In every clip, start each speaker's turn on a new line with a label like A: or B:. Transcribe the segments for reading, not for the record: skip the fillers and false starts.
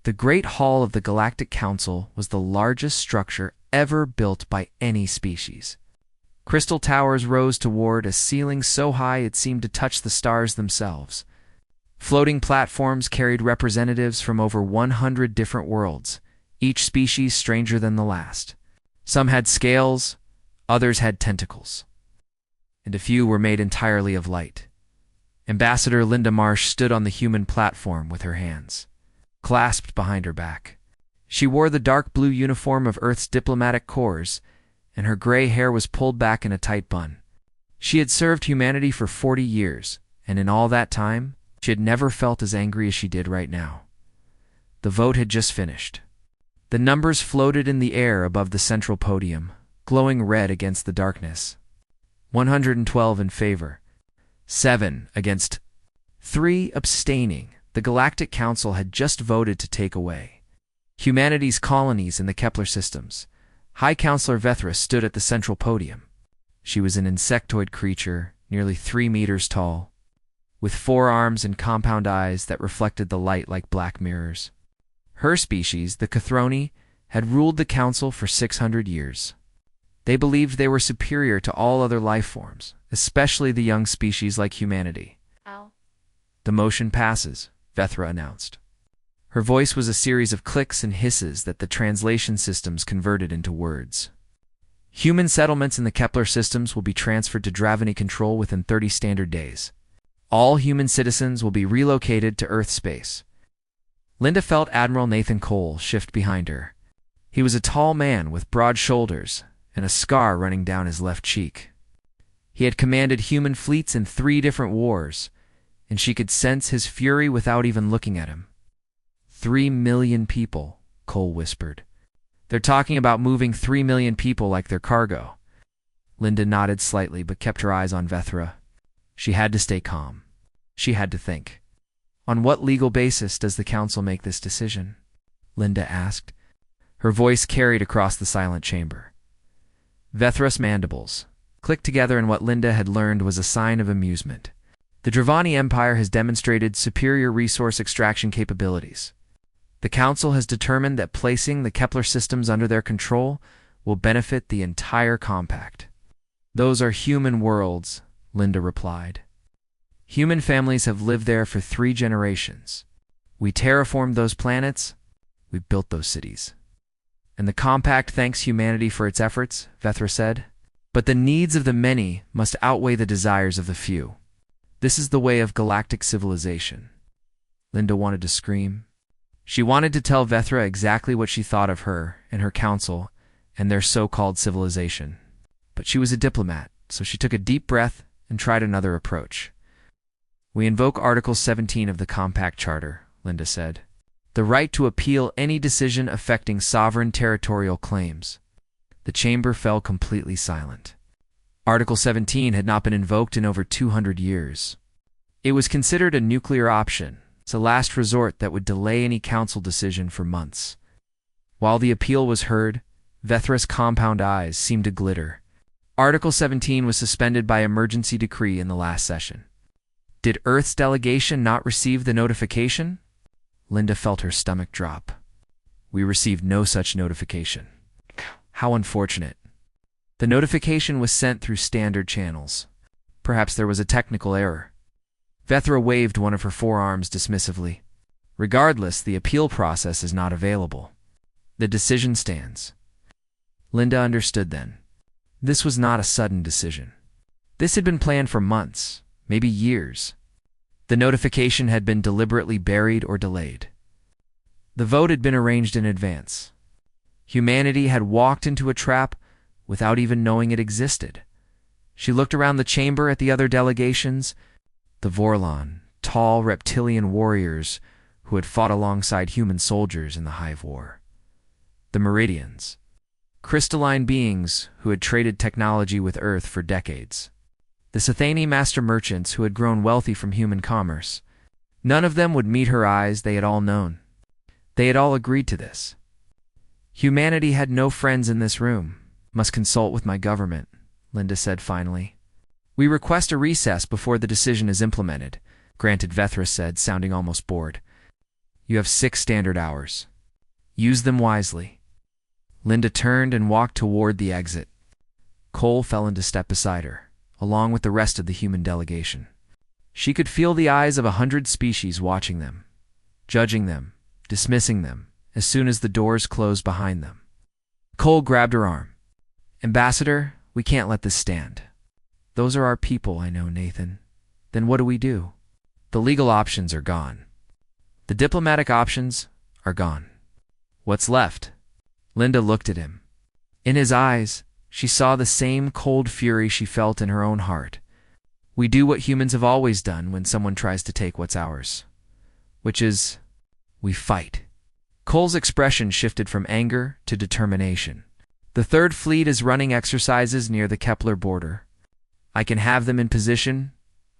A: The Great Hall of the Galactic Council was the largest structure ever built by any species. Crystal towers rose toward a ceiling so high it seemed to touch the stars themselves. Floating platforms carried representatives from over 100 different worlds, each species stranger than the last. Some had scales, others had tentacles, and a few were made entirely of light. Ambassador Linda Marsh stood on the human platform with her hands clasped behind her back. She wore the dark blue uniform of Earth's diplomatic corps, and her gray hair was pulled back in a tight bun. She had served humanity for 40 years, and in all that time, she had never felt as angry as she did right now. The vote had just finished. The numbers floated in the air above the central podium, glowing red against the darkness. 112 in favor, 7 against, 3 abstaining. The Galactic Council had just voted to take away humanity's colonies in the Kepler systems. High Counselor Vethra stood at the central podium. She was an insectoid creature, nearly 3 meters tall, with 4 arms and compound eyes that reflected the light like black mirrors. Her species, the Cathroni, had ruled the Council for 600 years. They believed they were superior to all other life forms, especially the young species like humanity.
B: Ow.
A: The motion passes, Vethra announced. Her voice was a series of clicks and hisses that the translation systems converted into words. Human settlements in the Kepler systems will be transferred to Dravani control within 30 standard days. All human citizens will be relocated to Earth space. Linda felt Admiral Nathan Cole shift behind her. He was a tall man with broad shoulders and a scar running down his left cheek. He had commanded human fleets in 3 different wars, and she could sense his fury without even looking at him. 3 million people, Cole whispered. They're talking about moving 3 million people like their cargo. Linda nodded slightly but kept her eyes on Vethra. She had to stay calm. She had to think. On what legal basis does the Council make this decision? Linda asked. Her voice carried across the silent chamber. Vethra's mandibles clicked together, and what Linda had learned was a sign of amusement. The Dravani Empire has demonstrated superior resource extraction capabilities. The Council has determined that placing the Kepler systems under their control will benefit the entire compact. Those are human worlds, Linda replied. Human families have lived there for 3 generations. We terraformed those planets, we built those cities. And the compact thanks humanity for its efforts, Vethra said. But the needs of the many must outweigh the desires of the few. This is the way of galactic civilization. Linda wanted to scream. She wanted to tell Vethra exactly what she thought of her and her council and their so-called civilization. But she was a diplomat, so she took a deep breath and tried another approach. We invoke Article 17 of the Compact Charter, Linda said. The right to appeal any decision affecting sovereign territorial claims. The chamber fell completely silent. Article 17 had not been invoked in over 200 years. It was considered a nuclear option. It's a last resort that would delay any council decision for months. While the appeal was heard, Vethra's compound eyes seemed to glitter. Article 17 was suspended by emergency decree in the last session. Did Earth's delegation not receive the notification? Linda felt her stomach drop. We received no such notification. How unfortunate. The notification was sent through standard channels. Perhaps there was a technical error. Vethra waved one of her forearms dismissively. Regardless, the appeal process is not available. The decision stands. Linda understood then. This was not a sudden decision. This had been planned for months, maybe years. The notification had been deliberately buried or delayed. The vote had been arranged in advance. Humanity had walked into a trap without even knowing it existed. She looked around the chamber at the other delegations, the Vorlon, tall reptilian warriors who had fought alongside human soldiers in the Hive War. The Meridians, crystalline beings who had traded technology with Earth for decades. The Sithani master merchants who had grown wealthy from human commerce. None of them would meet her eyes, they had all known. They had all agreed to this. Humanity had no friends in this room. Must consult with my government, Linda said finally. We request a recess before the decision is implemented, granted, Vethra said, sounding almost bored. You have 6 standard hours. Use them wisely. Linda turned and walked toward the exit. Cole fell into step beside her, along with the rest of the human delegation. She could feel the eyes of 100 species watching them, judging them, dismissing them, as soon as the doors closed behind them. Cole grabbed her arm. "Ambassador, we can't let this stand. Those are our people, I know, Nathan. Then what do we do? The legal options are gone. The diplomatic options are gone. What's left?" Linda looked at him. In his eyes, she saw the same cold fury she felt in her own heart. "We do what humans have always done when someone tries to take what's ours, which is, we fight." Cole's expression shifted from anger to determination. "The Third Fleet is running exercises near the Kepler border. I can have them in position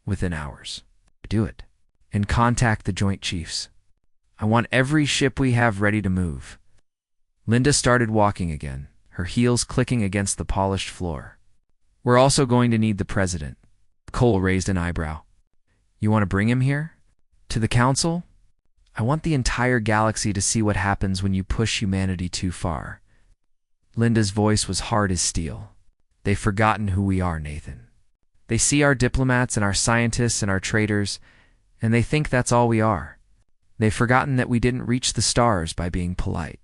A: within hours. Do it. And contact the Joint Chiefs. I want every ship we have ready to move." Linda started walking again, her heels clicking against the polished floor. "We're also going to need the President." Cole raised an eyebrow. "You want to bring him here? To the Council? I want the entire galaxy to see what happens when you push humanity too far." Linda's voice was hard as steel. "They've forgotten who we are, Nathan. They see our diplomats and our scientists and our traders, and they think that's all we are. They've forgotten that we didn't reach the stars by being polite.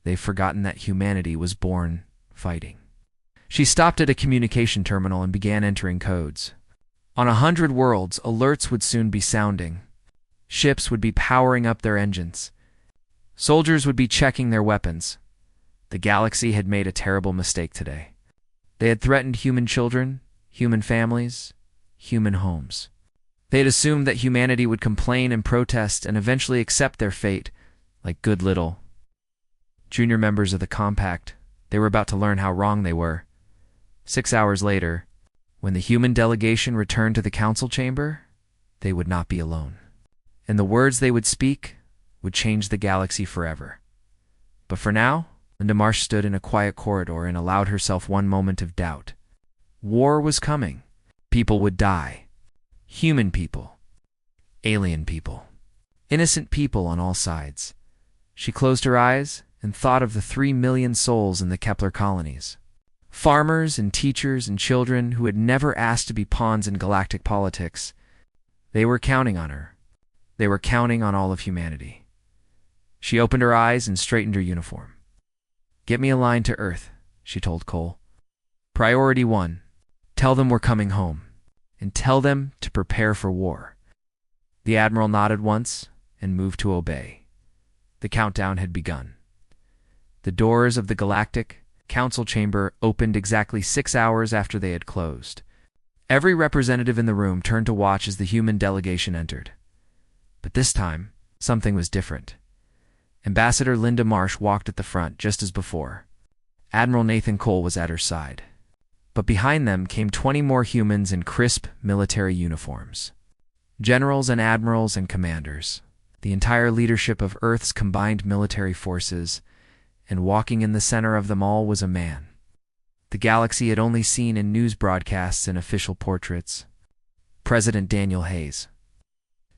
A: They've forgotten that humanity was born fighting." She stopped at a communication terminal and began entering codes. On 100 worlds, alerts would soon be sounding. Ships would be powering up their engines. Soldiers would be checking their weapons. The galaxy had made a terrible mistake today. They had threatened human children, human families, human homes. They had assumed that humanity would complain and protest and eventually accept their fate, like good little junior members of the Compact. They were about to learn how wrong they were. 6 hours later, when the human delegation returned to the council chamber, they would not be alone. And the words they would speak would change the galaxy forever. But for now, Linda Marsh stood in a quiet corridor and allowed herself one moment of doubt. War was coming. People would die. Human people. Alien people. Innocent people on all sides. She closed her eyes and thought of the 3 million souls in the Kepler colonies. Farmers and teachers and children who had never asked to be pawns in galactic politics. They were counting on her. They were counting on all of humanity. She opened her eyes and straightened her uniform. "Get me a line to Earth," she told Cole. "Priority 1. Tell them we're coming home. And tell them to prepare for war." The Admiral nodded once and moved to obey. The countdown had begun. The doors of the Galactic Council chamber opened exactly 6 hours after they had closed. Every representative in the room turned to watch as the human delegation entered. But this time, something was different. Ambassador Linda Marsh walked at the front just as before. Admiral Nathan Cole was at her side. But behind them came 20 more humans in crisp military uniforms. Generals and admirals and commanders. The entire leadership of Earth's combined military forces, and walking in the center of them all was a man. The galaxy had only seen in news broadcasts and official portraits. President Daniel Hayes.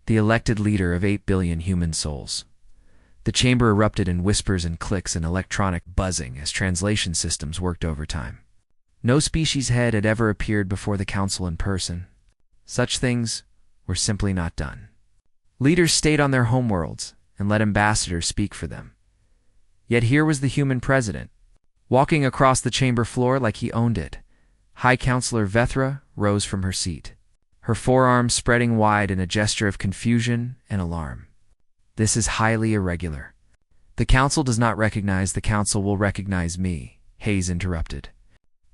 A: The elected leader of 8 billion human souls. The chamber erupted in whispers and clicks and electronic buzzing as translation systems worked overtime. No species head had ever appeared before the council in person. Such things were simply not done. Leaders stayed on their homeworlds and let ambassadors speak for them. Yet here was the human president, walking across the chamber floor like he owned it. High Counselor Vethra rose from her seat, her forearms spreading wide in a gesture of confusion and alarm. "This is highly irregular. The council does not recognize the council will recognize me," Hayes interrupted.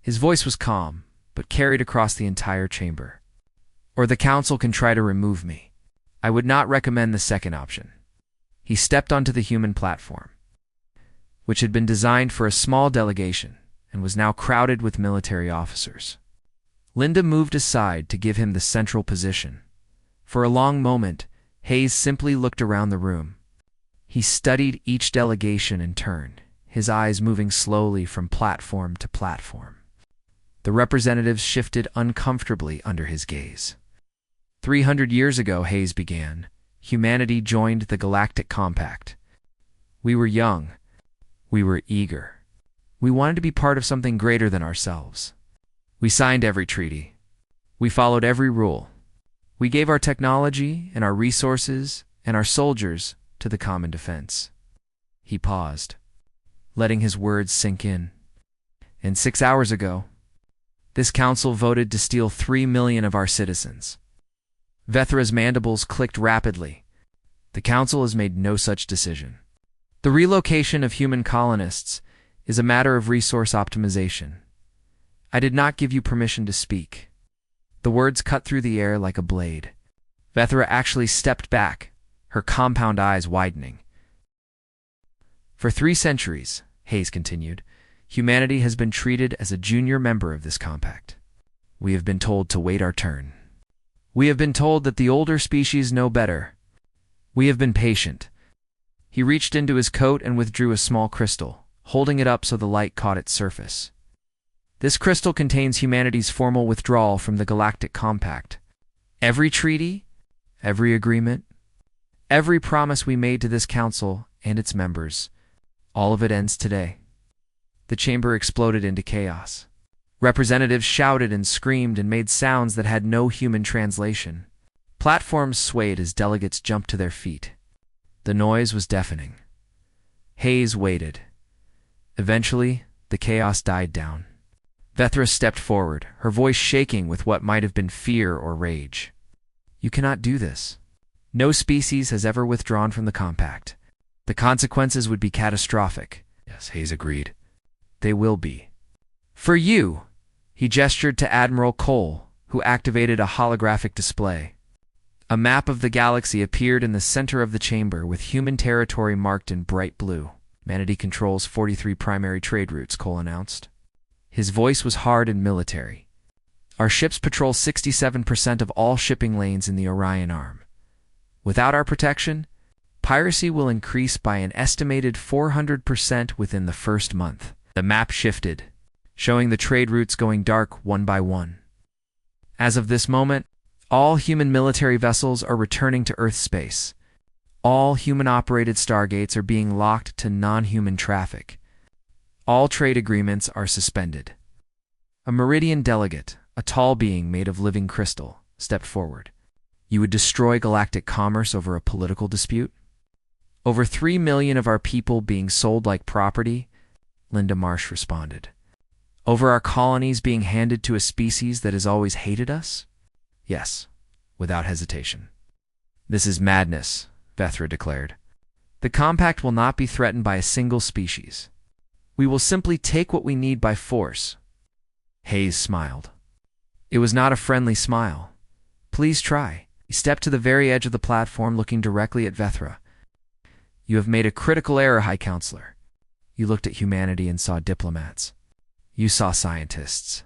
A: His voice was calm, but carried across the entire chamber. "Or the council can try to remove me. I would not recommend the second option." He stepped onto the human platform, which had been designed for a small delegation and was now crowded with military officers. Linda moved aside to give him the central position. For a long moment, Hayes simply looked around the room. He studied each delegation in turn, his eyes moving slowly from platform to platform. The representatives shifted uncomfortably under his gaze. 300 years ago, Hayes began, humanity joined the Galactic Compact. We were young. We were eager. We wanted to be part of something greater than ourselves. We signed every treaty. We followed every rule. We gave our technology and our resources and our soldiers to the common defense. He paused, letting his words sink in. And 6 hours ago, this council voted to steal 3 million of our citizens. Vethra's mandibles clicked rapidly. The council has made no such decision. The relocation of human colonists is a matter of resource optimization. I did not give you permission to speak. The words cut through the air like a blade. Vethra actually stepped back, her compound eyes widening. For 3 centuries, Hayes continued, humanity has been treated as a junior member of this compact. We have been told to wait our turn. We have been told that the older species know better. We have been patient. He reached into his coat and withdrew a small crystal, holding it up so the light caught its surface. This crystal contains humanity's formal withdrawal from the Galactic Compact. Every treaty, every agreement, every promise we made to this council and its members, all of it ends today. The chamber exploded into chaos. Representatives shouted and screamed and made sounds that had no human translation. Platforms swayed as delegates jumped to their feet. The noise was deafening. Hayes waited. Eventually, the chaos died down. Vethra stepped forward, her voice shaking with what might have been fear or rage. You cannot do this. No species has ever withdrawn from the compact. The consequences would be catastrophic. Yes, Hayes agreed. They will be. For you, he gestured to Admiral Cole, who activated a holographic display. A map of the galaxy appeared in the center of the chamber with human territory marked in bright blue. Humanity controls 43 primary trade routes, Cole announced. His voice was hard and military. Our ships patrol 67% of all shipping lanes in the Orion Arm. Without our protection, piracy will increase by an estimated 400% within the first month. The map shifted, showing the trade routes going dark one by one. As of this moment, all human military vessels are returning to Earth space. All human-operated stargates are being locked to non-human traffic. All trade agreements are suspended. A Meridian delegate, a tall being made of living crystal, stepped forward. You would destroy galactic commerce over a political dispute? Over 3 million of our people being sold like property? Linda Marsh responded. Over our colonies being handed to a species that has always hated us? Yes, without hesitation. This is madness, Vethra declared. The compact will not be threatened by a single species. We will simply take what we need by force. Hayes smiled. It was not a friendly smile. Please try. He stepped to the very edge of the platform, looking directly at Vethra. You have made a critical error, High Counselor. You looked at humanity and saw diplomats. You saw scientists.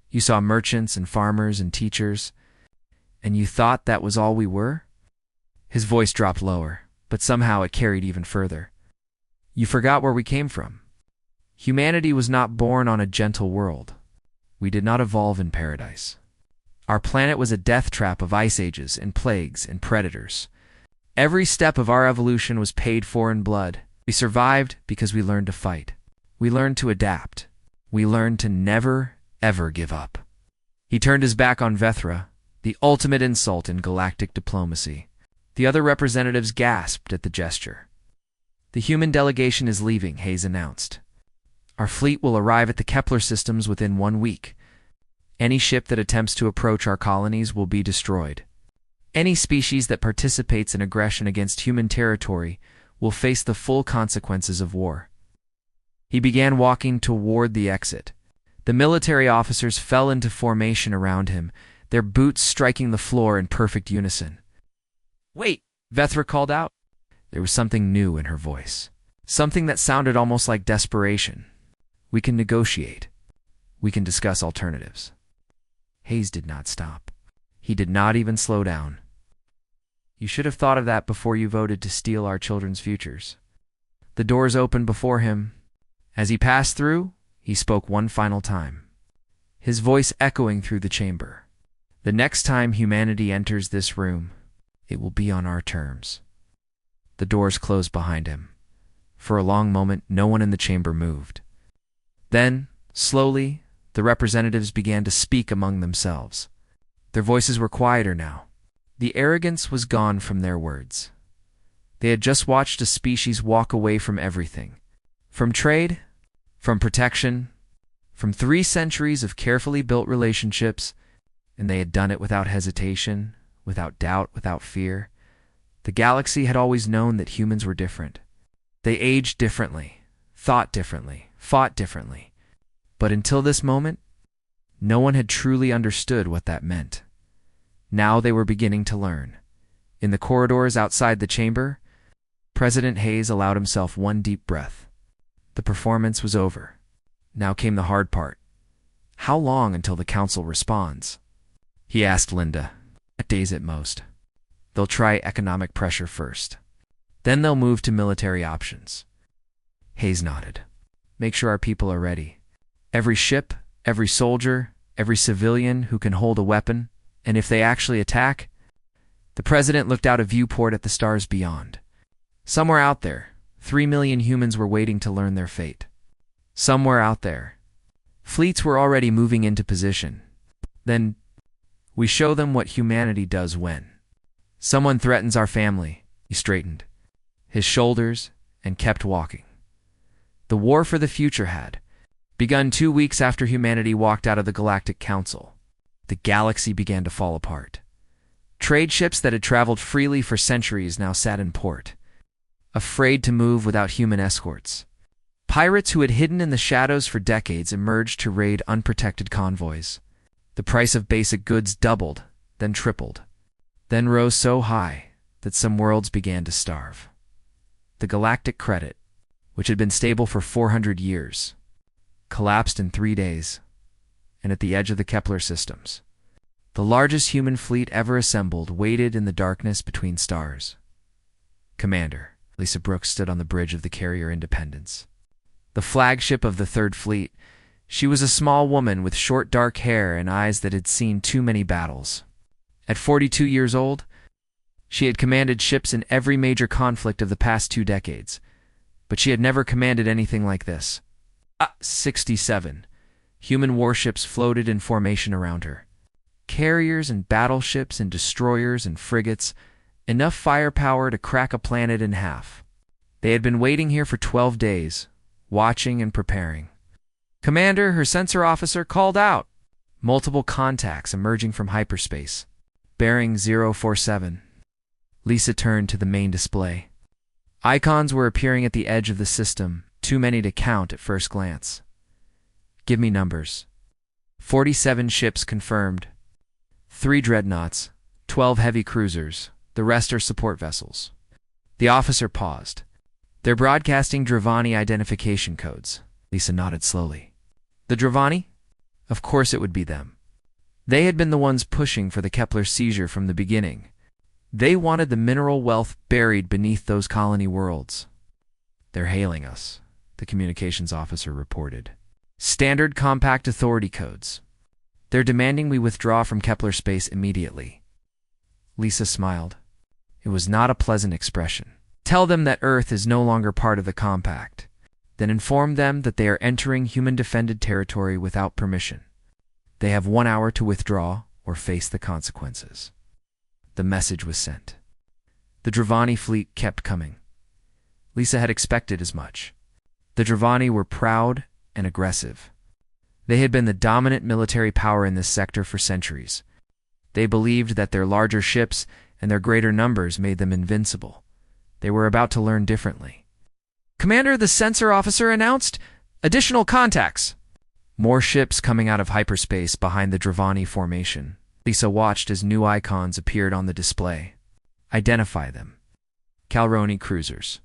A: You saw merchants and farmers and teachers. And you thought that was all we were? His voice dropped lower, but somehow it carried even further. You forgot where we came from. Humanity was not born on a gentle world. We did not evolve in paradise. Our planet was a death trap of ice ages and plagues and predators. Every step of our evolution was paid for in blood. We survived because we learned to fight. We learned to adapt. We learned to never, ever give up. He turned his back on Vethra, the ultimate insult in galactic diplomacy. The other representatives gasped at the gesture. The human delegation is leaving, Hayes announced. Our fleet will arrive at the Kepler systems within 1 week. Any ship that attempts to approach our colonies will be destroyed. Any species that participates in aggression against human territory will face the full consequences of war. He began walking toward the exit. The military officers fell into formation around him, their boots striking the floor in perfect unison. Wait, Vethra called out. There was something new in her voice, something that sounded almost like desperation. We can negotiate. We can discuss alternatives. Hayes did not stop. He did not even slow down. You should have thought of that before you voted to steal our children's futures. The doors opened before him. As he passed through, he spoke one final time, his voice echoing through the chamber. The next time humanity enters this room, It will be on our terms. The doors closed behind him. For a long moment, no one in the chamber moved. Then, slowly, the representatives began to speak among themselves. Their voices were quieter now. The arrogance was gone from their words. They had just watched a species walk away from everything. From trade, from protection, from 3 centuries of carefully built relationships, and they had done it without hesitation, without doubt, without fear. The galaxy had always known that humans were different. They aged differently, thought differently, fought differently. But until this moment, no one had truly understood what that meant. Now they were beginning to learn. In the corridors outside the chamber, President Hayes allowed himself one deep breath. The performance was over. Now came the hard part. How long until the council responds? He asked Linda. Days at most. They'll try economic pressure first. Then they'll move to military options. Hayes nodded. Make sure our people are ready. Every ship, every soldier, every civilian who can hold a weapon, and if they actually attack. The president looked out a viewport at the stars beyond. Somewhere out there, 3 million humans were waiting to learn their fate. Somewhere out there, fleets were already moving into position. Then, we show them what humanity does when someone threatens our family. He straightened his shoulders and kept walking. The war for the future had begun 2 weeks after humanity walked out of the Galactic Council. The galaxy began to fall apart. Trade ships that had traveled freely for centuries now sat in port, afraid to move without human escorts. Pirates who had hidden in the shadows for decades emerged to raid unprotected convoys. The price of basic goods doubled, then tripled, then rose so high that some worlds began to starve. The galactic credit, which had been stable for 400 years, collapsed in 3 days, and at the edge of the Kepler systems, the largest human fleet ever assembled waited in the darkness between stars. Commander Lisa Brooks stood on the bridge of the carrier Independence, the flagship of the Third Fleet. She was a small woman with short dark hair and eyes that had seen too many battles. At 42 years old, she had commanded ships in every major conflict of the past 2 decades, but she had never commanded anything like this. 67. Human warships floated in formation around her. Carriers and battleships and destroyers and frigates, enough firepower to crack a planet in half. They had been waiting here for 12 days, watching and preparing. Commander, her sensor officer, called out. Multiple contacts emerging from hyperspace. Bearing 047. Lisa turned to the main display. Icons were appearing at the edge of the system, too many to count at first glance. Give me numbers. 47 ships confirmed. 3 dreadnoughts, 12 heavy cruisers, the rest are support vessels. The officer paused. They're broadcasting Dravani identification codes. Lisa nodded slowly. The Dravani? Of course it would be them. They had been the ones pushing for the Kepler seizure from the beginning. They wanted the mineral wealth buried beneath those colony worlds. They're hailing us, the communications officer reported. Standard compact authority codes. They're demanding we withdraw from Kepler space immediately. Lisa smiled. It was not a pleasant expression. Tell them that Earth is no longer part of the compact. Then inform them that they are entering human-defended territory without permission. They have 1 hour to withdraw or face the consequences. The message was sent. The Dravani fleet kept coming. Lisa had expected as much. The Dravani were proud and aggressive. They had been the dominant military power in this sector for centuries. They believed that their larger ships and their greater numbers made them invincible. They were about to learn differently. Commander, the sensor officer announced additional contacts. More ships coming out of hyperspace behind the Dravani formation. Lisa watched as new icons appeared on the display. Identify them. Calroni cruisers.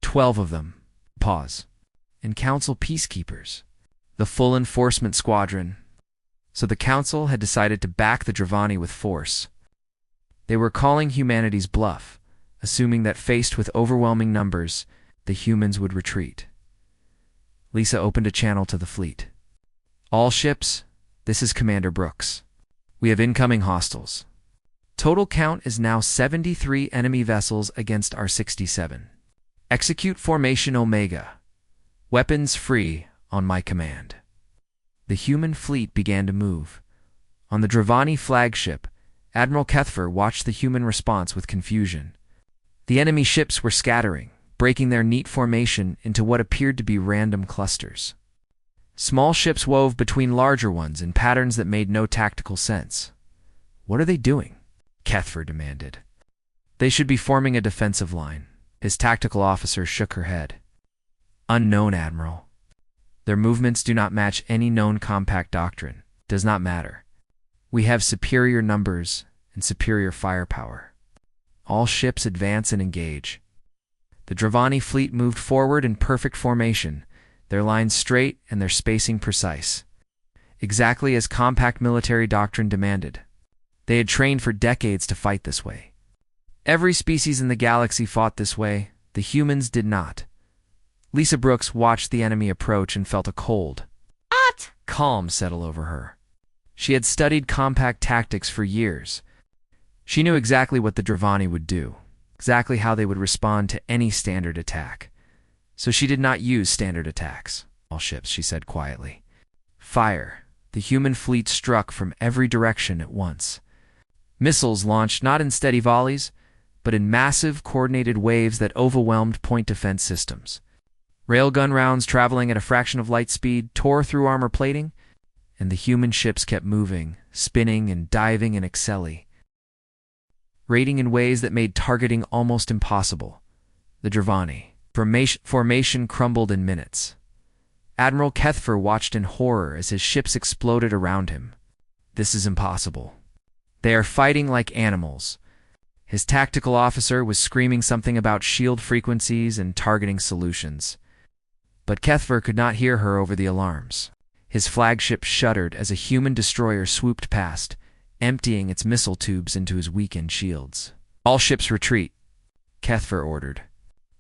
A: 12 of them. Pause. And Council peacekeepers. The full enforcement squadron. So the Council had decided to back the Dravani with force. They were calling humanity's bluff, assuming that faced with overwhelming numbers, the humans would retreat. Lisa opened a channel to the fleet. All ships, this is Commander Brooks. We have incoming hostiles. Total count is now 73 enemy vessels against our 67. Execute Formation Omega. Weapons free on my command. The human fleet began to move. On the Dravani flagship, Admiral Kethfer watched the human response with confusion. The enemy ships were scattering, breaking their neat formation into what appeared to be random clusters. Small ships wove between larger ones in patterns that made no tactical sense. What are they doing? Kethfer demanded. They should be forming a defensive line. His tactical officer shook her head. Unknown, Admiral. Their movements do not match any known compact doctrine. Does not matter. We have superior numbers and superior firepower. All ships advance and engage. The Dravani fleet moved forward in perfect formation, their lines straight and their spacing precise, exactly as compact military doctrine demanded. They had trained for decades to fight this way. Every species in the galaxy fought this way. The humans did not. Lisa Brooks watched the enemy approach and felt a cold calm settle over her. She had studied compact tactics for years. She knew exactly what the Dravani would do, exactly how they would respond to any standard attack. So she did not use standard attacks. All ships, she said quietly. Fire. The human fleet struck from every direction at once. Missiles launched not in steady volleys, but in massive, coordinated waves that overwhelmed point defense systems. Railgun rounds traveling at a fraction of light speed tore through armor plating, and the human ships kept moving, spinning and diving in excelli, raiding in ways that made targeting almost impossible. The Dravani formation crumbled in minutes. Admiral Kethfer watched in horror as his ships exploded around him. This is impossible. They are fighting like animals. His tactical officer was screaming something about shield frequencies and targeting solutions. But Kethfer could not hear her over the alarms. His flagship shuddered as a human destroyer swooped past, emptying its missile tubes into his weakened shields. All ships retreat, Kethfer ordered.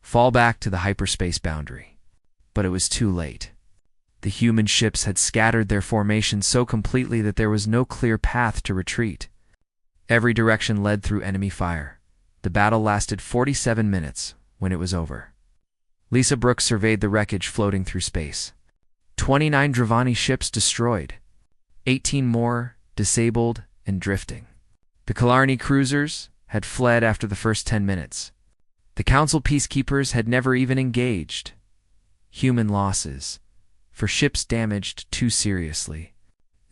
A: Fall back to the hyperspace boundary. But it was too late. The human ships had scattered their formation so completely that there was no clear path to retreat. Every direction led through enemy fire. The battle lasted 47 minutes when it was over. Lisa Brooks surveyed the wreckage floating through space. 29 Dravani ships destroyed. 18 more disabled and drifting. The Killarney cruisers had fled after the first 10 minutes. The Council peacekeepers had never even engaged. Human losses, for ships damaged too seriously.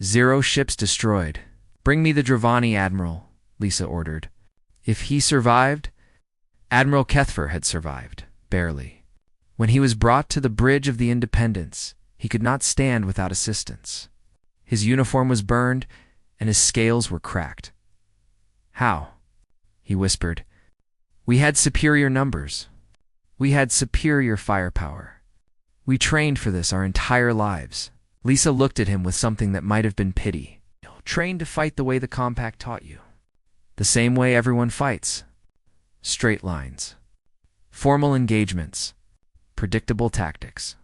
A: 0 ships destroyed. Bring me the Dravani, Admiral, Lisa ordered. If he survived, Admiral Kethfer had survived, barely. When he was brought to the bridge of the Independence, he could not stand without assistance. His uniform was burned, and his scales were cracked. How? He whispered. We had superior numbers. We had superior firepower. We trained for this our entire lives. Lisa looked at him with something that might have been pity. Trained to fight the way the compact taught you. The same way everyone fights. Straight lines. Formal engagements. Predictable tactics.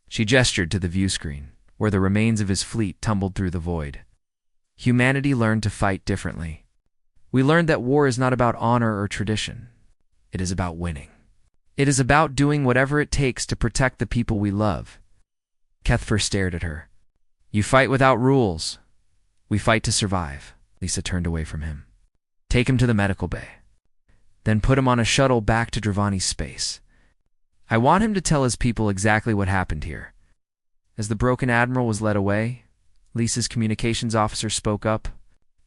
A: She gestured to the view screen, where the remains of his fleet tumbled through the void. Humanity learned to fight differently. We learned that war is not about honor or tradition. It is about winning. It is about doing whatever it takes to protect the people we love. Kethfer stared at her. You fight without rules. We fight to survive. Lisa turned away from him. Take him to the medical bay. Then put him on a shuttle back to Dravani space. I want him to tell his people exactly what happened here. As the broken admiral was led away, Lisa's communications officer spoke up.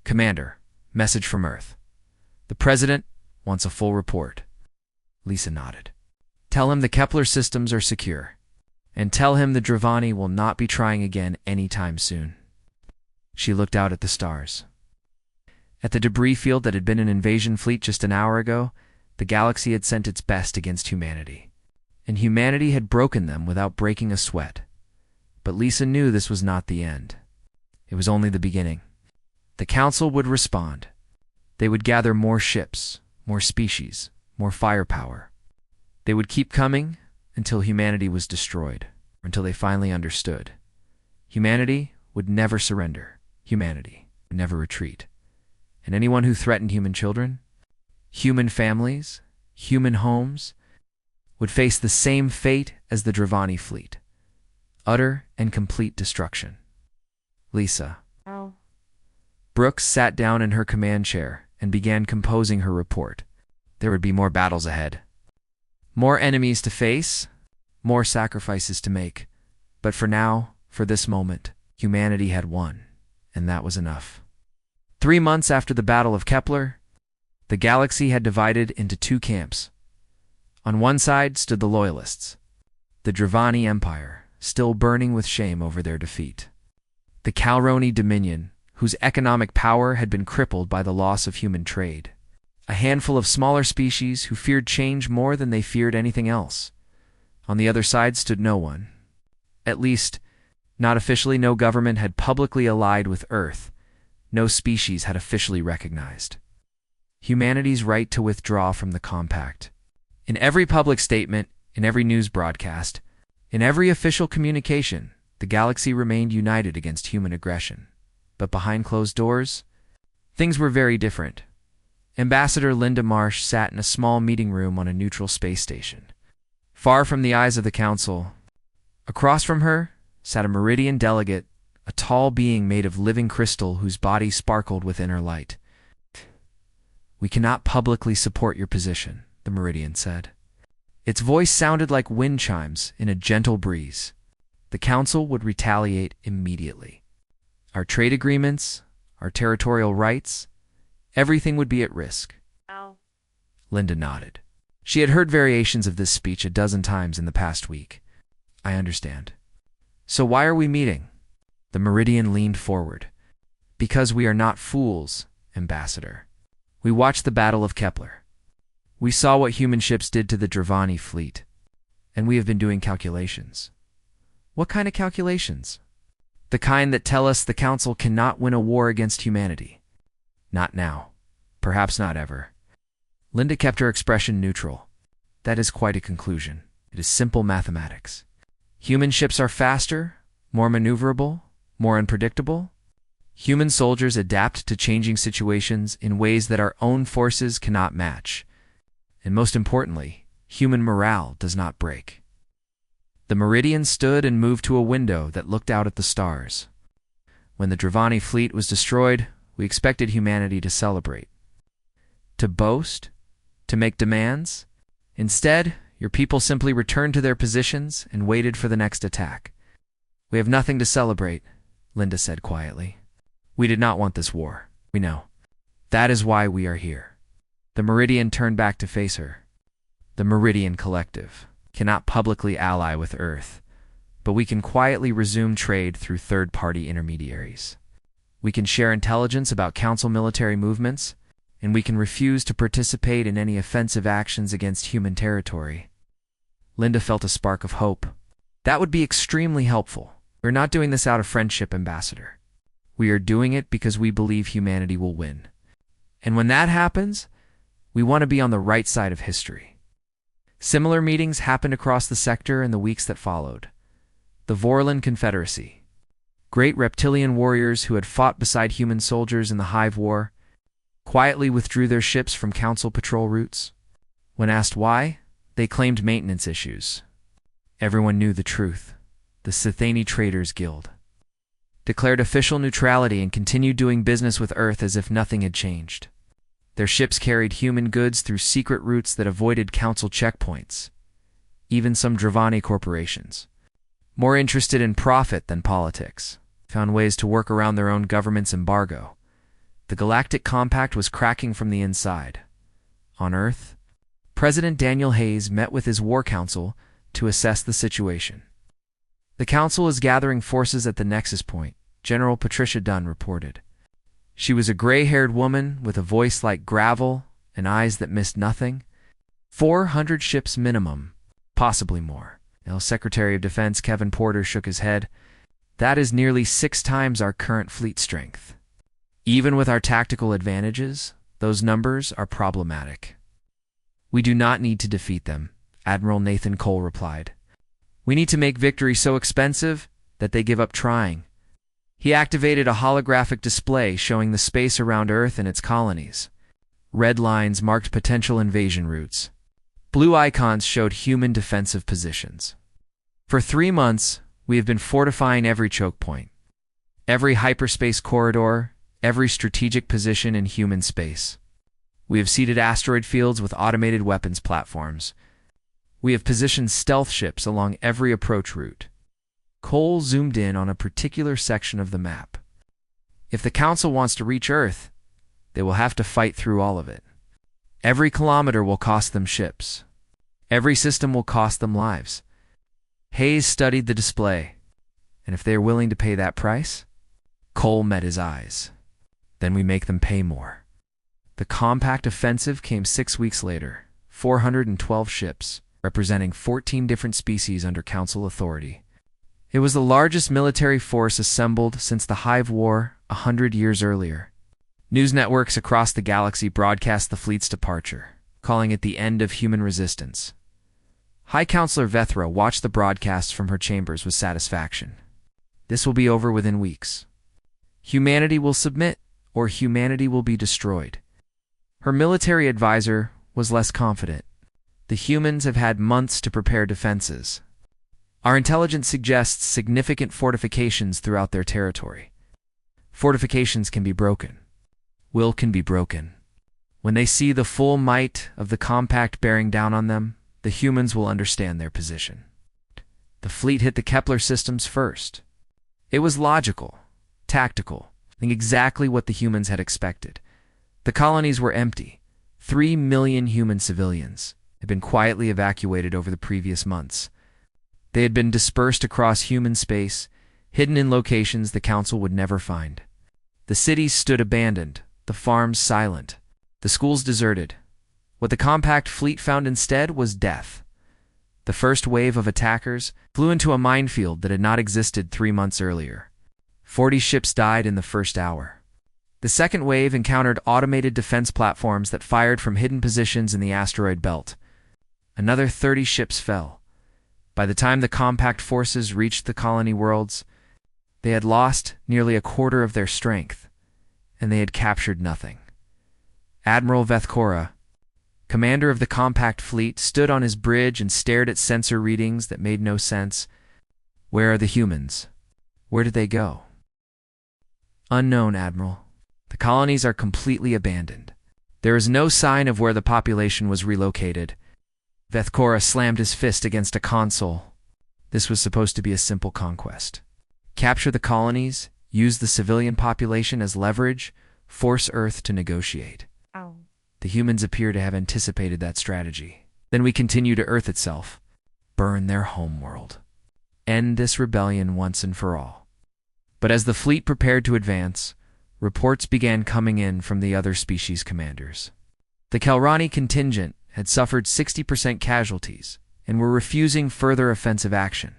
A: Commander, message from Earth. The President wants a full report. Lisa nodded. Tell him the Kepler systems are secure. And tell him the Dravani will not be trying again anytime soon. She looked out at the stars. At the debris field that had been an invasion fleet just an hour ago, the galaxy had sent its best against humanity. And humanity had broken them without breaking a sweat. But Lisa knew this was not the end. It was only the beginning. The Council would respond. They would gather more ships, more species, more firepower. They would keep coming until humanity was destroyed, until they finally understood. Humanity would never surrender. Humanity would never retreat. And anyone who threatened human children, human families, human homes, would face the same fate as the Dravani fleet. Utter and complete destruction. Lisa.
B: Oh.
A: Brooks sat down in her command chair and began composing her report. There would be more battles ahead. More enemies to face, more sacrifices to make. But for now, for this moment, humanity had won, and that was enough. 3 months after the Battle of Kepler, the galaxy had divided into 2 camps. On one side stood the Loyalists, the Dravani Empire, still burning with shame over their defeat. The Calroni Dominion, whose economic power had been crippled by the loss of human trade. A handful of smaller species who feared change more than they feared anything else. On the other side stood no one. At least, not officially, no government had publicly allied with Earth. No species had officially recognized humanity's right to withdraw from the compact. In every public statement, in every news broadcast, in every official communication, the galaxy remained united against human aggression. But behind closed doors, things were very different. Ambassador Linda Marsh sat in a small meeting room on a neutral space station. Far from the eyes of the council, across from her sat a Meridian delegate, a tall being made of living crystal whose body sparkled with inner light. "We cannot publicly support your position," the Meridian said. Its voice sounded like wind chimes in a gentle breeze. The council would retaliate immediately. Our trade agreements, our territorial rights, everything would be at risk.
B: Ow.
A: Linda nodded. She had heard variations of this speech a dozen times in the past week. "I understand. So why are we meeting?" The Meridian leaned forward. "Because we are not fools, Ambassador. We watched the Battle of Kepler. We saw what human ships did to the Dravani fleet, and we have been doing calculations." "What kind of calculations?" "The kind that tell us the Council cannot win a war against humanity. Not now. Perhaps not ever." Linda kept her expression neutral. "That is quite a conclusion. It is simple mathematics. Human ships are faster, more maneuverable, more unpredictable. Human soldiers adapt to changing situations in ways that our own forces cannot match. And most importantly, human morale does not break." The Meridian stood and moved to a window that looked out at the stars. "When the Dravani fleet was destroyed, we expected humanity to celebrate, to boast, to make demands. Instead, your people simply returned to their positions and waited for the next attack." "We have nothing to celebrate," Linda said quietly. "We did not want this war. We know. That is why we are here." The Meridian turned back to face her. "The Meridian Collective cannot publicly ally with Earth, but we can quietly resume trade through third-party intermediaries. We can share intelligence about Council military movements, and we can refuse to participate in any offensive actions against human territory." Linda felt a spark of hope. "That would be extremely helpful. We're not doing this out of friendship, Ambassador. We are doing it because we believe humanity will win. And when that happens, we want to be on the right side of history." Similar meetings happened across the sector in the weeks that followed. The Vorlon Confederacy, great reptilian warriors who had fought beside human soldiers in the Hive War, quietly withdrew their ships from Council patrol routes. When asked why, they claimed maintenance issues. Everyone knew the truth. The Sithani Traders Guild declared official neutrality and continued doing business with Earth as if nothing had changed. Their ships carried human goods through secret routes that avoided Council checkpoints. Even some Dravani corporations, more interested in profit than politics, found ways to work around their own government's embargo. The Galactic Compact was cracking from the inside. On Earth, President Daniel Hayes met with his War Council to assess the situation. "The Council is gathering forces at the Nexus Point," General Patricia Dunn reported. She was a gray-haired woman with a voice like gravel and eyes that missed nothing. 400 ships minimum, possibly more. Secretary of Defense Kevin Porter shook his head. "That is nearly 6 times our current fleet strength. Even with our tactical advantages, those numbers are problematic." "We do not need to defeat them," Admiral Nathan Cole replied. "We need to make victory so expensive that they give up trying." He activated a holographic display showing the space around Earth and its colonies. Red lines marked potential invasion routes. Blue icons showed human defensive positions. For 3 months, we have been fortifying every choke point, every hyperspace corridor, every strategic position in human space. We have seeded asteroid fields with automated weapons platforms. We have positioned stealth ships along every approach route. Cole zoomed in on a particular section of the map. If the Council wants to reach Earth, they will have to fight through all of it. Every kilometer will cost them ships. Every system will cost them lives. Hayes studied the display, and if they are willing to pay that price, Cole met his eyes. Then we make them pay more. The compact offensive came 6 weeks later, 412 ships, representing 14 different species under Council authority. It was the largest military force assembled since the HFY War 100 years earlier. News networks across the galaxy broadcast the fleet's departure, calling it the end of human resistance. High Counselor Vethra watched the broadcasts from her chambers with satisfaction. This will be over within weeks. Humanity will submit, or humanity will be destroyed. Her military advisor was less confident. The humans have had months to prepare defenses. Our intelligence suggests significant fortifications throughout their territory. Fortifications can be broken. Will can be broken. When they see the full might of the compact bearing down on them, the humans will understand their position. The fleet hit the Kepler systems first. It was logical, tactical, and exactly what the humans had expected. The colonies were empty. 3 million human civilians had been quietly evacuated over the previous months. They had been dispersed across human space, hidden in locations the Council would never find. The cities stood abandoned, the farms silent, the schools deserted. What the compact fleet found instead was death. The first wave of attackers flew into a minefield that had not existed 3 months earlier. 40 ships died in the first hour. The second wave encountered automated defense platforms that fired from hidden positions in the asteroid belt. Another 30 ships fell. By the time the compact forces reached the colony worlds, they had lost nearly a quarter of their strength, and they had captured nothing. Admiral Vethkora, commander of the compact fleet, stood on his bridge and stared at sensor readings that made no sense. Where are the humans? Where did they go? Unknown, Admiral. The colonies are completely abandoned. There is no sign of where the population was relocated. Vethkora slammed his fist against a console. This was supposed to be a simple conquest. Capture the colonies, use the civilian population as leverage, force Earth to negotiate.
B: Ow.
A: The humans appear to have anticipated that strategy. Then we continue to Earth itself. Burn their homeworld. End this rebellion once and for all. But as the fleet prepared to advance, reports began coming in from the other species commanders. The Kelrani contingent had suffered 60% casualties and were refusing further offensive action.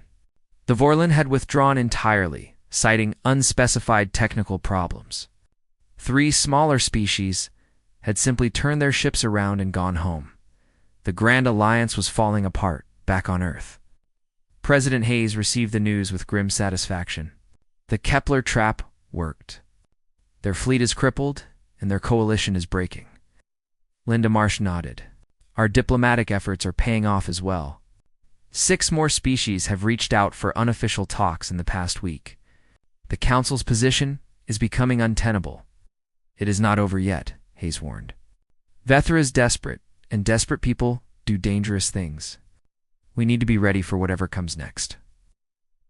A: The Vorlon had withdrawn entirely, citing unspecified technical problems. 3 smaller species had simply turned their ships around and gone home. The Grand Alliance was falling apart, back on Earth. President Hayes received the news with grim satisfaction. The Kepler trap worked. Their fleet is crippled, and their coalition is breaking. Linda Marsh nodded. Our diplomatic efforts are paying off as well. 6 more species have reached out for unofficial talks in the past week. The Council's position is becoming untenable. It is not over yet, Hayes warned. Vethra is desperate, and desperate people do dangerous things. We need to be ready for whatever comes next.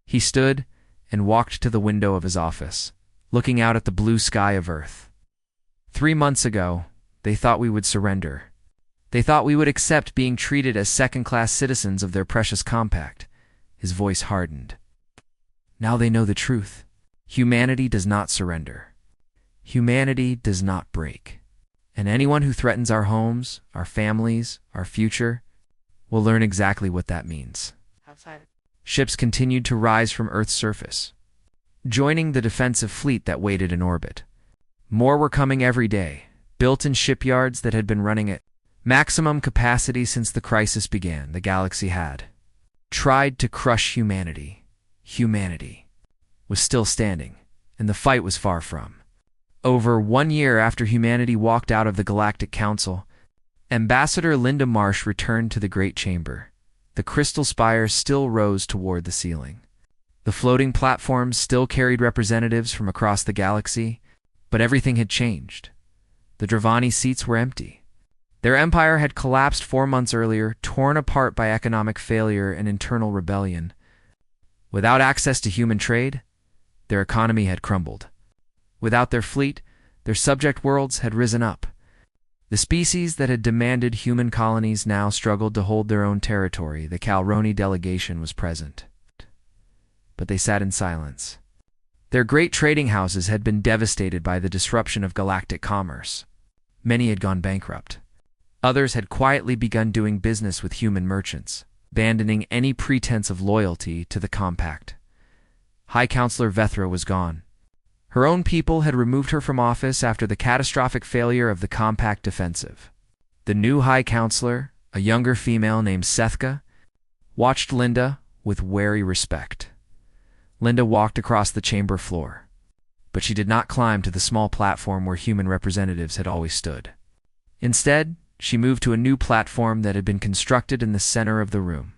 A: He stood and walked to the window of his office, looking out at the blue sky of Earth. 3 months ago, they thought we would surrender. They thought we would accept being treated as second-class citizens of their precious compact. His voice hardened. Now they know the truth. Humanity does not surrender. Humanity does not break. And anyone who threatens our homes, our families, our future, will learn exactly what that means.
B: Outside.
A: Ships continued to rise from Earth's surface, joining the defensive fleet that waited in orbit. More were coming every day, built in shipyards that had been running at maximum capacity since the crisis began. The galaxy had tried to crush humanity. Humanity was still standing, and the fight was far from over. 1 year after humanity walked out of the Galactic Council, Ambassador Linda Marsh returned to the Great Chamber. The crystal spires still rose toward the ceiling. The floating platforms still carried representatives from across the galaxy, but everything had changed. The Dravani seats were empty. Their empire had collapsed 4 months earlier, torn apart by economic failure and internal rebellion. Without access to human trade, their economy had crumbled. Without their fleet, their subject worlds had risen up. The species that had demanded human colonies now struggled to hold their own territory. The Calroni delegation was present, but they sat in silence. Their great trading houses had been devastated by the disruption of galactic commerce. Many had gone bankrupt. Others had quietly begun doing business with human merchants, abandoning any pretense of loyalty to the Compact. High Counselor Vethra was gone. Her own people had removed her from office after the catastrophic failure of the Compact defensive. The new High Counselor, a younger female named Sethka, watched Linda with wary respect. Linda walked across the chamber floor, but she did not climb to the small platform where human representatives had always stood. Instead, she moved to a new platform that had been constructed in the center of the room.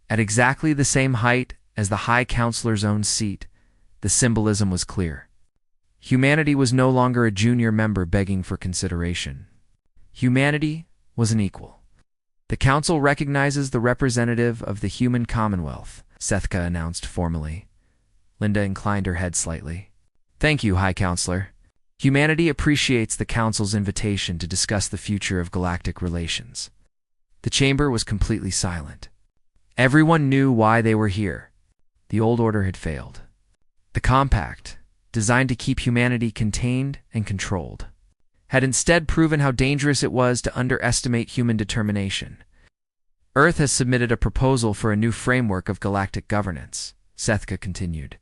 A: At exactly the same height as the High Counselor's own seat, the symbolism was clear. Humanity was no longer a junior member begging for consideration. Humanity was an equal. The Council recognizes the representative of the human commonwealth, Sethka announced formally. Linda inclined her head slightly. Thank you, High Counselor. Humanity appreciates the Council's invitation to discuss the future of galactic relations. The chamber was completely silent. Everyone knew why they were here. The old order had failed. The Compact, designed to keep humanity contained and controlled, had instead proven how dangerous it was to underestimate human determination. Earth has submitted a proposal for a new framework of galactic governance, Sethka continued.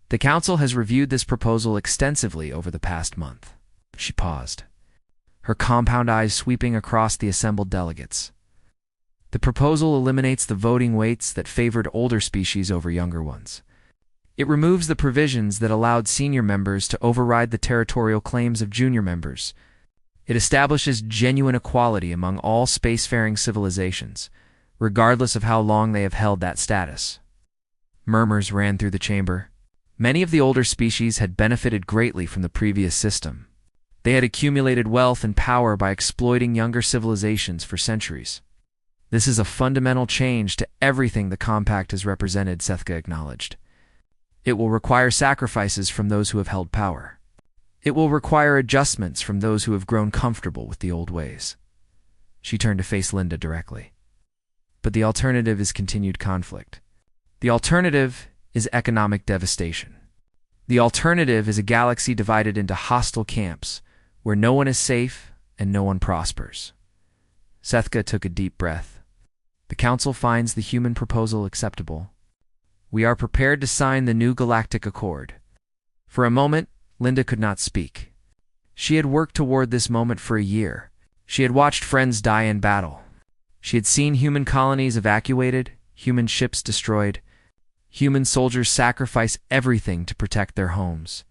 A: The Council has reviewed this proposal extensively over the past month. She paused, her compound eyes sweeping across the assembled delegates. The proposal eliminates the voting weights that favored older species over younger ones. It removes the provisions that allowed senior members to override the territorial claims of junior members. It establishes genuine equality among all spacefaring civilizations, regardless of how long they have held that status. Murmurs ran through the chamber. Many of the older species had benefited greatly from the previous system. They had accumulated wealth and power by exploiting younger civilizations for centuries. This is a fundamental change to everything the Compact has represented, Sethka acknowledged. It will require sacrifices from those who have held power. It will require adjustments from those who have grown comfortable with the old ways. She turned to face Linda directly. But the alternative is continued conflict. The alternative is economic devastation. The alternative is a galaxy divided into hostile camps, where no one is safe and no one prospers. Sethka took a deep breath. The Council finds the human proposal acceptable. We are prepared to sign the new Galactic Accord. For a moment, Linda could not speak. She had worked toward this moment for a year. She had watched friends die in battle. She had seen human colonies evacuated, human ships destroyed, human soldiers sacrifice everything to protect their homes.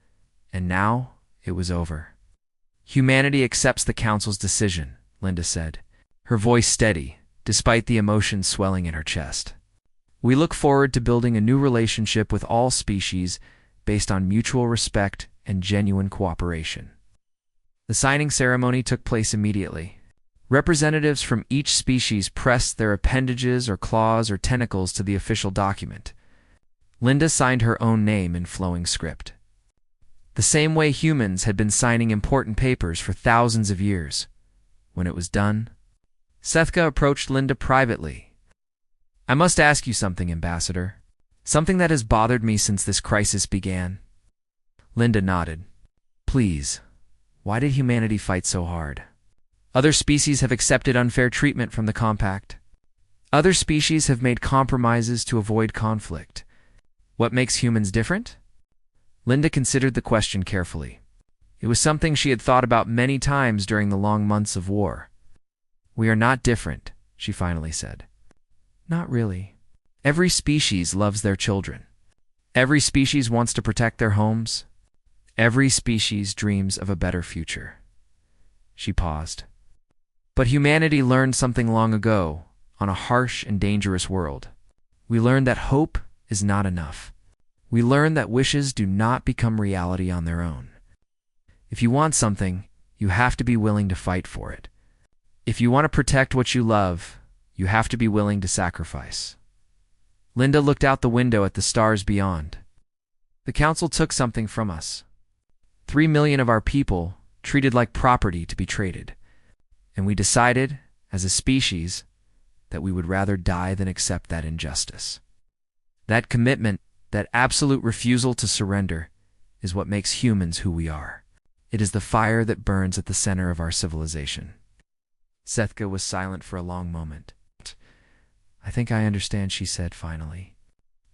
A: And now, it was over. Humanity accepts the Council's decision, Linda said, her voice steady, despite the emotion swelling in her chest. We look forward to building a new relationship with all species based on mutual respect and genuine cooperation. The signing ceremony took place immediately. Representatives from each species pressed their appendages or claws or tentacles to the official document. Linda signed her own name in flowing script. The same way humans had been signing important papers for thousands of years. When it was done, Sethka approached Linda privately. I must ask you something, Ambassador. Something that has bothered me since this crisis began. Linda nodded. Please, why did humanity fight so hard? Other species have accepted unfair treatment from the Compact. Other species have made compromises to avoid conflict. What makes humans different? Linda considered the question carefully. It was something she had thought about many times during the long months of war. We are not different, she finally said. Not really. Every species loves their children. Every species wants to protect their homes. Every species dreams of a better future. She paused. But humanity learned something long ago, on a harsh and dangerous world. We learned that hope is not enough. We learned that wishes do not become reality on their own. If you want something, you have to be willing to fight for it. If you want to protect what you love, you have to be willing to sacrifice. Linda looked out the window at the stars beyond. The council took something from us. 3 million of our people treated like property to be traded. And we decided, as a species, that we would rather die than accept that injustice. That commitment, that absolute refusal to surrender, is what makes humans who we are. It is the fire that burns at the center of our civilization. Sethka was silent for a long moment. I think I understand, she said finally.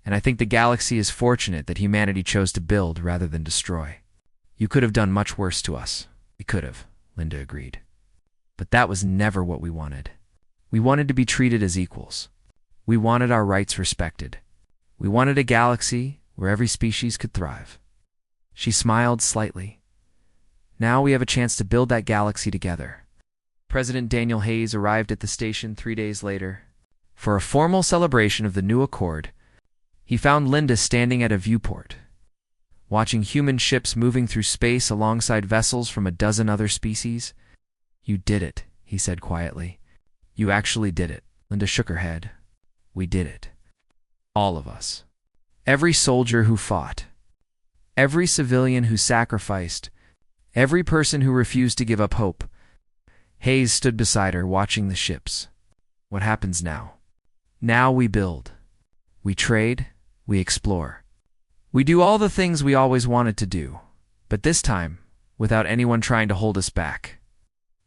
A: And I think the galaxy is fortunate that humanity chose to build rather than destroy. You could have done much worse to us. We could have, Linda agreed. But that was never what we wanted. We wanted to be treated as equals. We wanted our rights respected. We wanted a galaxy where every species could thrive. She smiled slightly. Now we have a chance to build that galaxy together. President Daniel Hayes arrived at the station 3 days later. For a formal celebration of the new accord, he found Linda standing at a viewport, watching human ships moving through space alongside vessels from a dozen other species. You did it, he said quietly. You actually did it. Linda shook her head. We did it. All of us. Every soldier who fought. Every civilian who sacrificed. Every person who refused to give up hope. Hayes stood beside her, watching the ships. What happens now? Now we build. We trade. We explore. We do all the things we always wanted to do, but this time, without anyone trying to hold us back.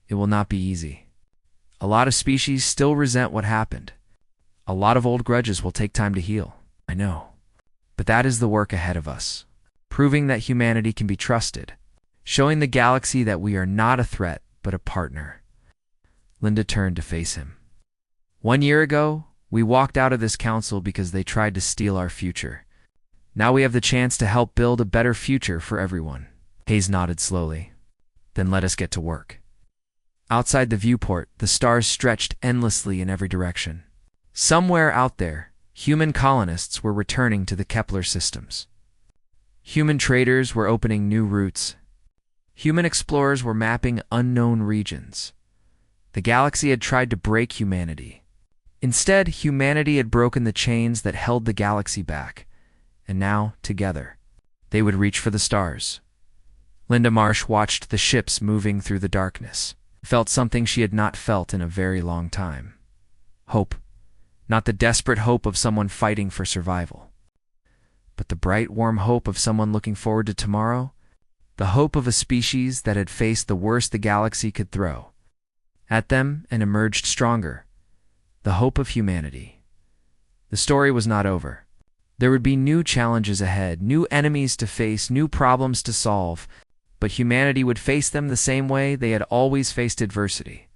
A: It will not be easy. A lot of species still resent what happened. A lot of old grudges will take time to heal. I know. But that is the work ahead of us. Proving that humanity can be trusted. Showing the galaxy that we are not a threat, but a partner. Linda turned to face him. 1 year ago, we walked out of this council because they tried to steal our future. Now we have the chance to help build a better future for everyone. Hayes nodded slowly. Then let us get to work. Outside the viewport, the stars stretched endlessly in every direction. Somewhere out there, human colonists were returning to the Kepler systems. Human traders were opening new routes. Human explorers were mapping unknown regions. The galaxy had tried to break humanity. Instead, humanity had broken the chains that held the galaxy back. And now, together, they would reach for the stars. Linda Marsh watched the ships moving through the darkness. Felt something she had not felt in a very long time. Hope. Not the desperate hope of someone fighting for survival, but the bright, warm hope of someone looking forward to tomorrow. The hope of a species that had faced the worst the galaxy could throw at them and emerged stronger. The hope of humanity. The story was not over. There would be new challenges ahead, new enemies to face, new problems to solve, but humanity would face them the same way they had always faced adversity.